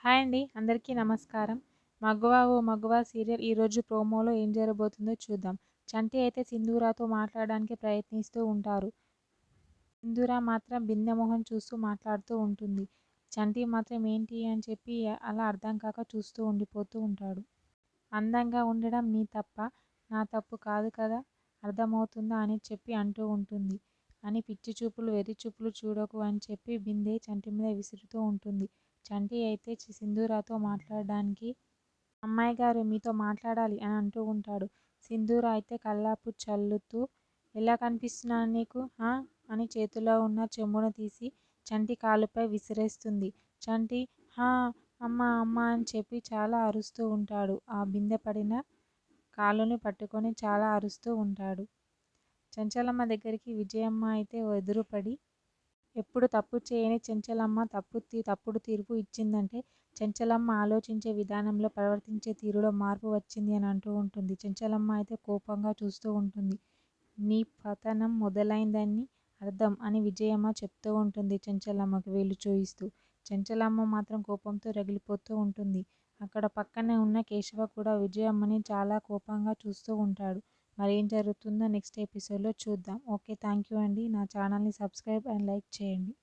Hi అండి. అందరికీ నమస్కారం. 'మగువ ఓ మగువ' సీరియల్ ఈరోజు ప్రోమోలో ఏం జరగబోతుందో చూద్దాం. చంటి అయితే సింధూరతో మాట్లాడడానికి ప్రయత్నిస్తూ ఉంటారు. సింధూర మాత్రం బిందె మొహం చూస్తూ మాట్లాడుతూ ఉంటుంది. చంటి మాత్రం ఏంటి అని చెప్పి అలా అర్థం కాక చూస్తూ ఉండిపోతూ ఉంటాడు. అందంగా ఉండడం నీ తప్పా? నా తప్పు కాదు కదా! అర్థమవుతుందా అని చెప్పి అంటూ ఉంటుంది. అని పిచ్చి చూపులు వెర్రి చూపులు చూడకు అని చెప్పి బిందె చంటి మీద విసురుతూ ఉంటుంది. చంటి అయితే సింధూరతో మాట్లాడడానికి అమ్మాయి గారు మీతో మాట్లాడాలి అని అంటూ ఉంటాడు. సింధూర అయితే కల్లాపు చల్లుతూ ఎలా కనిపిస్తున్నాను నీకు అని చేతిలో ఉన్న చెంబును తీసి చంటి కాలుపై విసిరేస్తుంది. చంటి హా అమ్మ అమ్మ అని చెప్పి చాలా అరుస్తూ ఉంటాడు. ఆ బిందె పడిన కాలుని పట్టుకొని చాలా అరుస్తూ ఉంటాడు. చెంచలమ్మ దగ్గరికి విజయమ్మ అయితే ఎదురుపడి ఎప్పుడు తప్పు చేయని చెంచలమ్మ తప్పుడు తీర్పు ఇచ్చిందంటే చెంచలమ్మ ఆలోచించే విధానంలో ప్రవర్తించే తీరులో మార్పు వచ్చింది అని అంటూ ఉంటుంది. చెంచలమ్మ అయితే కోపంగా చూస్తూ ఉంటుంది. నీ పతనం మొదలైందని అర్థం అని విజయమ్మ చెప్తూ ఉంటుంది చెంచలమ్మకు వేలు చూయిస్తూ. చెంచలమ్మ మాత్రం కోపంతో రగిలిపోతూ ఉంటుంది. అక్కడ పక్కనే ఉన్న కేశవ కూడా విజయమ్మని చాలా కోపంగా చూస్తూ ఉంటాడు. మరేం జరుగుతుందో నెక్స్ట్ ఎపిసోడ్లో చూద్దాం. ఓకే, థ్యాంక్ యూ అండి. నా ఛానల్ని సబ్స్క్రైబ్ అండ్ లైక్ చేయండి.